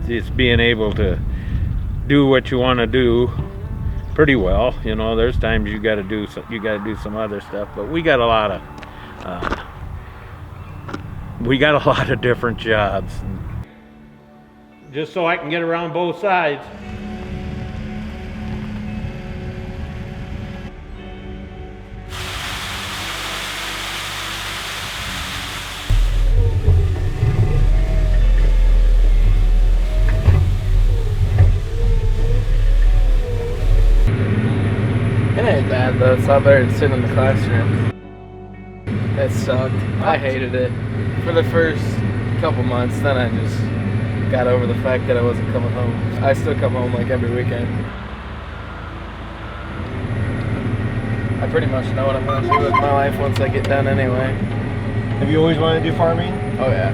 Just being able to do what you want to do pretty well. You know, there's times you got to do some other stuff, but we got a lot of different jobs. Just so I can get around both sides. It ain't bad though, it's not better than sitting in the classroom. It sucked. I hated it for the first couple months, then I just got over the fact that I wasn't coming home. I still come home like every weekend. I pretty much know what I'm going to do with my life once I get done anyway. Have you always wanted to do farming? Oh yeah.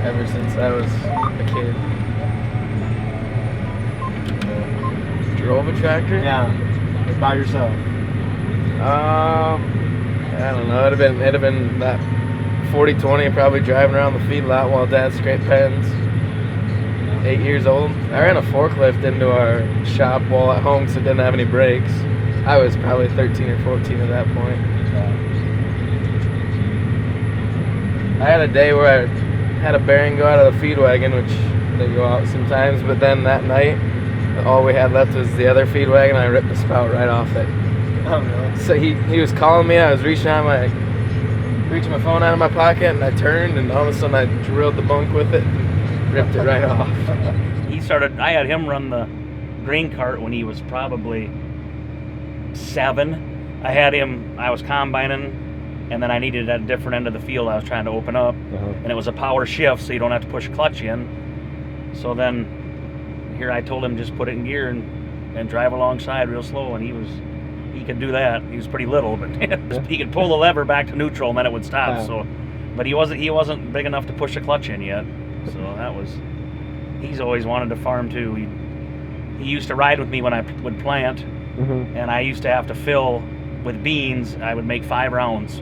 Ever since I was a kid. Drove a tractor? Yeah. By yourself? I don't know. It'd have been that 40-20, probably driving around the feedlot while Dad scraped pens. 8 years old. I ran a forklift into our shop while at home because it didn't have any brakes. I was probably 13 or 14 at that point. I had a day where I had a bearing go out of the feed wagon, which they go out sometimes, but then that night, all we had left was the other feed wagon. I ripped the spout right off it. Oh, really? So he was calling me. I was reaching my phone out of my pocket, and I turned, and all of a sudden I drilled the bunk with it and ripped it right off. I had him run the grain cart when he was probably 7. I was combining, and then I needed a different end of the field I was trying to open up, and it was a power shift, so you don't have to push clutch in. So then here I told him just put it in gear and drive alongside real slow, and he could do that. He was pretty little, but he could pull the lever back to neutral and then it would stop. Yeah. So, but he wasn't big enough to push a clutch in yet. So he's always wanted to farm too. He used to ride with me when I would plant, and I used to have to fill with beans. I would make 5 rounds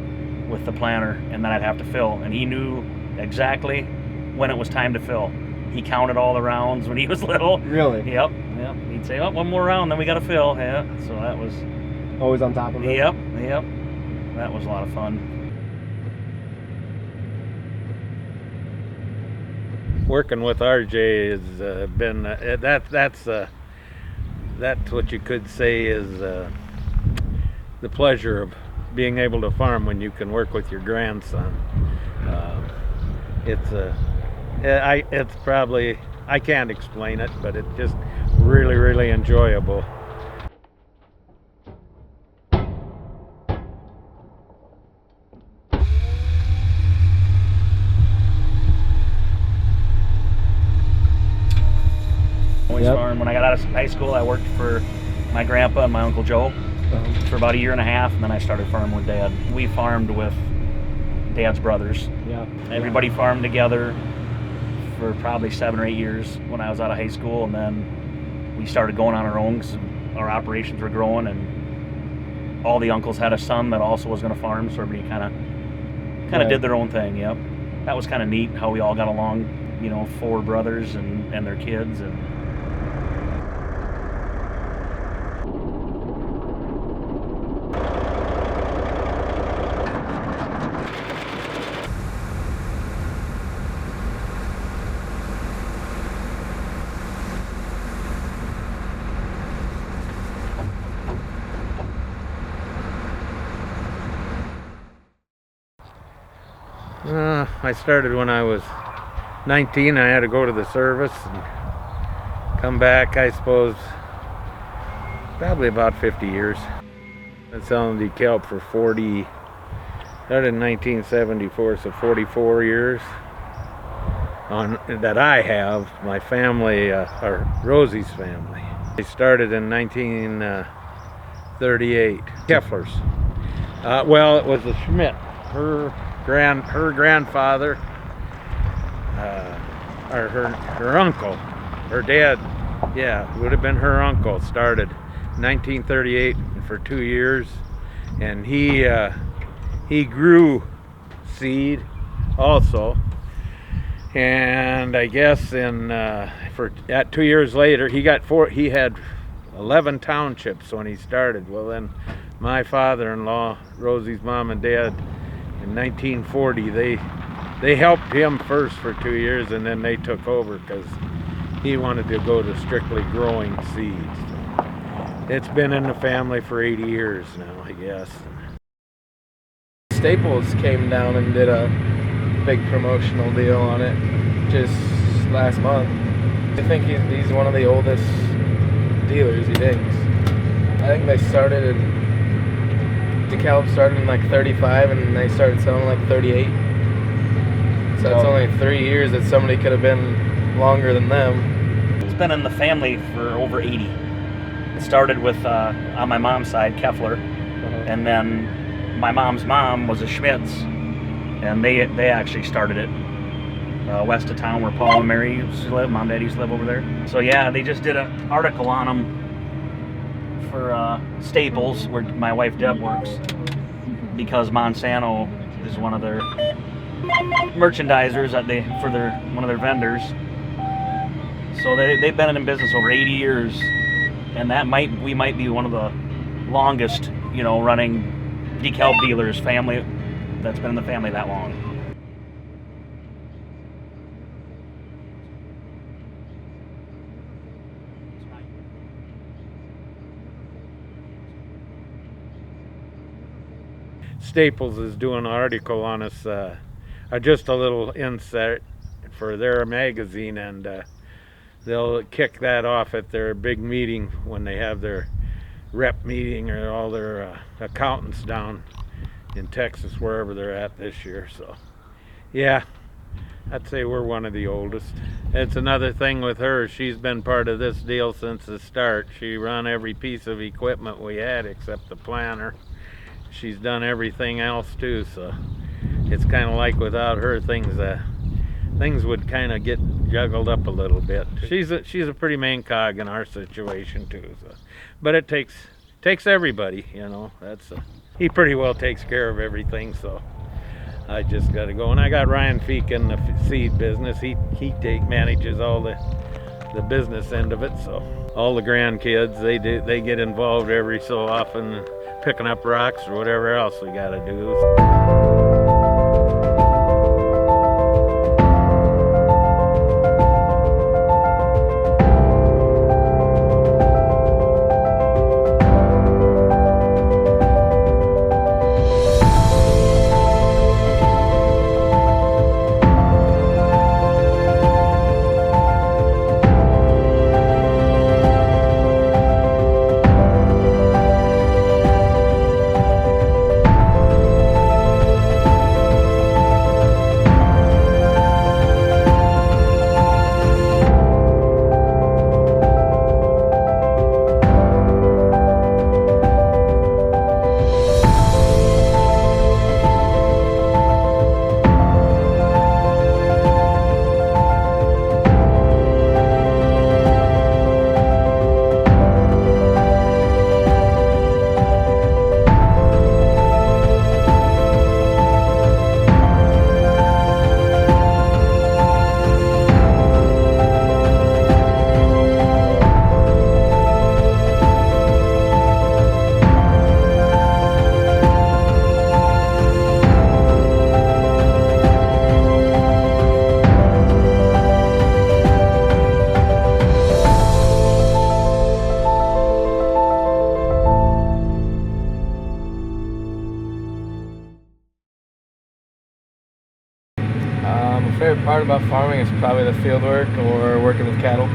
with the planter, and then I'd have to fill, and he knew exactly when it was time to fill. He counted all the rounds when he was little. Really? Yep. He'd say, "Oh, one more round, then we got to fill." Yeah. So that was always on top of it. Yep. That was a lot of fun. Working with RJ has been that's what you could say is the pleasure of being able to farm when you can work with your grandson. It's probably, I can't explain it, but it's just really, really enjoyable. Farm. When I got out of high school, I worked for my grandpa and my Uncle Joe for about a year and a half, and then I started farming with Dad. We farmed with Dad's brothers. Yeah. Everybody farmed together for probably 7 or 8 years when I was out of high school, and then we started going on our own because our operations were growing, and all the uncles had a son that also was going to farm, so everybody kind of did their own thing. Yep. That was kind of neat how we all got along, 4 brothers and their kids. And I started when I was 19, I had to go to the service and come back, I suppose, probably about 50 years. I've been selling Dekalb for 40, started in 1974, so 44 years on that I have. My family, or Rosie's family. They started in 1938. Keffler's. Well, it was a Schmidt. Her grandfather, or her uncle, her dad, yeah, would have been her uncle, started 1938 for 2 years, and he grew seed also. And I guess at 2 years later, he had 11 townships when he started. Well, then my father-in-law, Rosie's mom and dad, in 1940, they helped him first for 2 years, and then they took over because he wanted to go to strictly growing seeds. It's been in the family for 80 years now, I guess. Staples came down and did a big promotional deal on it just last month. I think he's one of the oldest dealers, he thinks. I think they started Dekalb started in like 35 and they started selling like 38. So that's only 3 years that somebody could have been longer than them. It's been in the family for over 80. It started with, on my mom's side, Keffler, and then my mom's mom was a Schmitz, and they actually started it west of town where Paul and Mary used to live. Mom and Dad used to live over there. So yeah, they just did an article on them for Staples, where my wife Deb works, because Monsanto is one of their merchandisers for one of their vendors. So they've been in business over 80 years, and we might be one of the longest, running Dekalb dealers family that's been in the family that long. Staples is doing an article on us, just a little insert for their magazine, and they'll kick that off at their big meeting when they have their rep meeting, or all their accountants down in Texas, wherever they're at this year. So yeah, I'd say we're one of the oldest. It's another thing with her, she's been part of this deal since the start. She run every piece of equipment we had except the planter. She's done everything else too, so it's kind of like without her, things would kind of get juggled up a little bit. She's a pretty main cog in our situation too. So, but it takes everybody, he pretty well takes care of everything. So I just got to go, and I got Ryan Feek in the seed business. He manages all the business end of it. So all the grandkids, they get involved every so often, picking up rocks or whatever else we got to do. My favorite part about farming is probably the field work or working with cattle.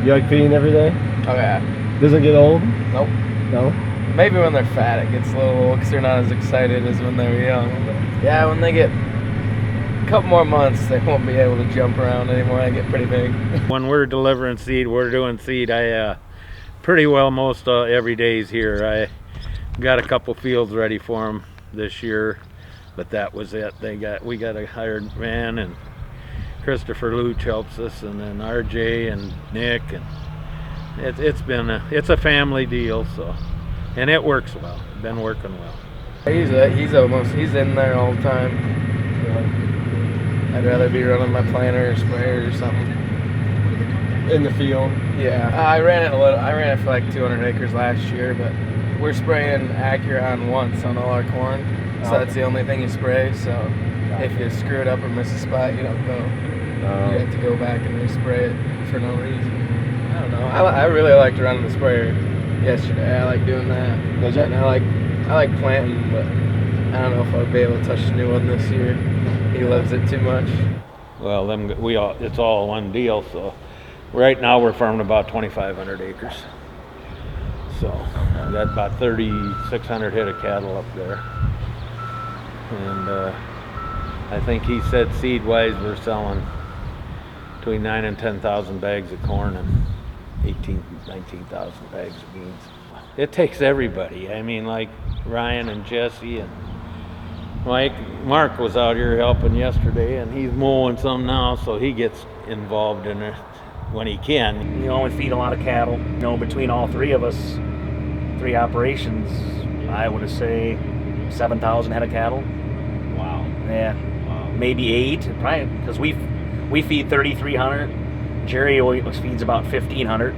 You like feeding every day? Oh yeah. Does it get old? Nope. No? Maybe when they're fat it gets a little old because they're not as excited as when they're young. But yeah, when they get a couple more months, they won't be able to jump around anymore. They get pretty big. When we're delivering seed, we're doing seed. I pretty well most every day's here. I got a couple fields ready for them this year, but that was it. We got a hired man, and Christopher Luch helps us, and then RJ and Nick, and it's a family deal. So, and it works well. Been working well. He's in there all the time. I'd rather be running my planter or sprayer or something. In the field? Yeah, I ran it for like 200 acres last year, but we're spraying Acuron once on all our corn, so that's the only thing you spray. So if you screw it up or miss a spot, you don't go. You have to go back and respray it for no reason. I don't know. I really liked running the sprayer yesterday. I like doing that. And I like planting, but I don't know if I'll be able to touch the new one this year. He loves it too much. Well, it's all one deal. So right now we're farming about 2,500 acres. So I got about 3,600 head of cattle up there, and I think he said seed-wise we're selling between 9,000 and 10,000 bags of corn and 18,000, 19,000 bags of beans. It takes everybody. I mean, like Ryan and Jesse and Mike. Mark was out here helping yesterday, and he's mowing some now, so he gets involved in it when he can. You know, we feed a lot of cattle. You know, between all three of us, 3 operations, I would say 7,000 head of cattle. Wow. Yeah. Wow. Maybe 8, probably, because we feed 3,300. Jerry always feeds about 1,500.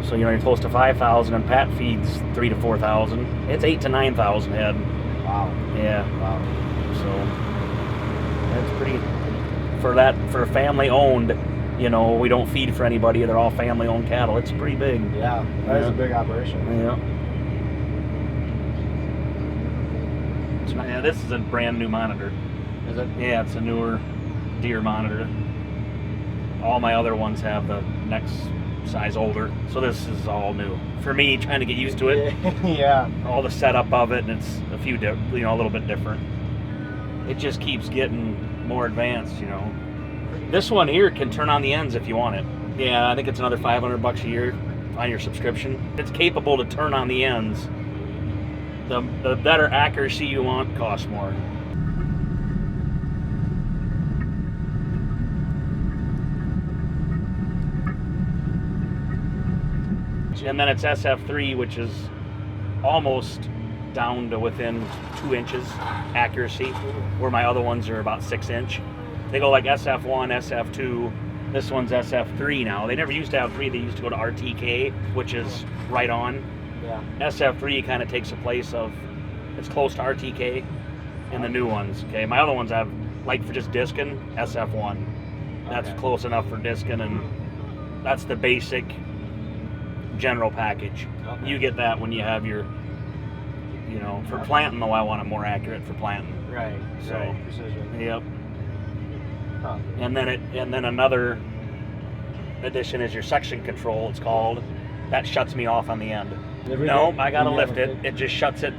So, you know, you're close to 5,000, and Pat feeds 3,000 to 4,000. It's 8,000 to 9,000 head. Wow. Yeah. Wow. So that's pretty, for family owned, you know, we don't feed for anybody. They're all family owned cattle. It's pretty big. Yeah, that is a big operation. Yeah. Yeah, this is a brand new monitor. Is it? Yeah, it's a newer deer monitor. All my other ones have the next size older, so this is all new for me, trying to get used to it. Yeah. All the setup of it, and it's a little bit different. It just keeps getting more advanced, you know. This one here can turn on the ends if you want it. Yeah, I think it's another $500 a year on your subscription. It's capable to turn on the ends. The better accuracy you want costs more. And then it's SF3, which is almost down to within 2 inches accuracy, where my other ones are about 6 inch. They go like SF1, SF2. This one's SF3 now. They never used to have 3. They used to go to RTK, which is right on. Yeah. SF3 kind of takes the place of, it's close to RTK in the new ones. Okay, my other ones have, like for just discing, SF1. That's close enough for discing, and that's the basic general package. Okay. You get that when you have your, you know, for planting though, I want it more accurate for planting. Right. So, Right. Precision. Yep. Huh. And then another addition is your section control, it's called. That shuts me off on the end. No, I gotta lift it. It just shuts it.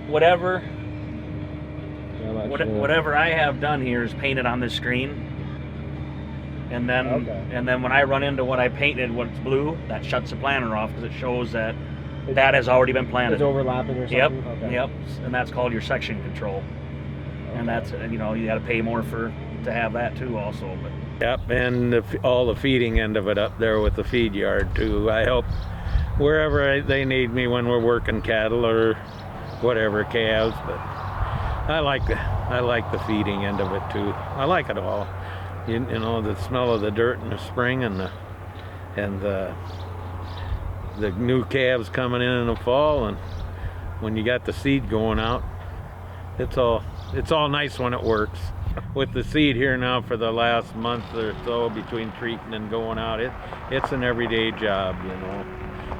Whatever I have done here is painted on this screen. And then when I run into what I painted, what's blue, that shuts the planter off because it shows that that has already been planted. It's overlapping or something? Yep, Okay. yep. And that's called your section control. Okay. And that's, you know, you got to pay more to have that too also. But Yep, and all the feeding end of it up there with the feed yard too. I help wherever they need me when we're working cattle or whatever, calves, but I like the feeding end of it too. I like it all. You know, the smell of the dirt in the spring and the new calves coming in the fall, and when you got the seed going out, it's all nice when it works. With the seed here now for the last month or so between treating and going out, it's an everyday job, you know.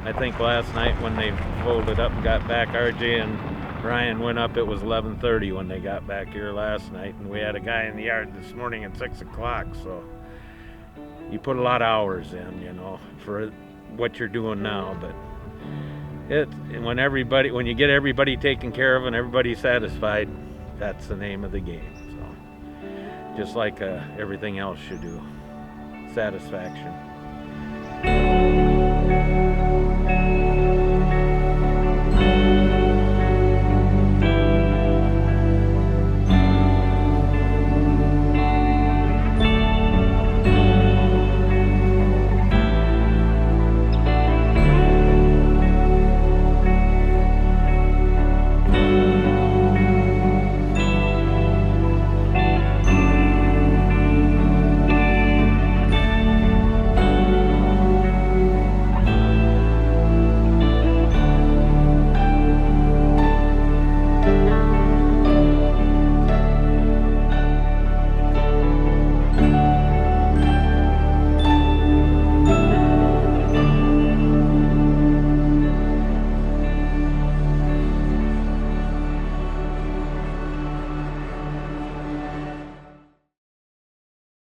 I think last night when they folded up and got back, RJ and Ryan went up, it was 11:30 when they got back here last night, and we had a guy in the yard this morning at 6 o'clock, so you put a lot of hours in, you know, for what you're doing now, but when you get everybody taken care of and everybody satisfied, that's the name of the game. So just like everything else should do, satisfaction.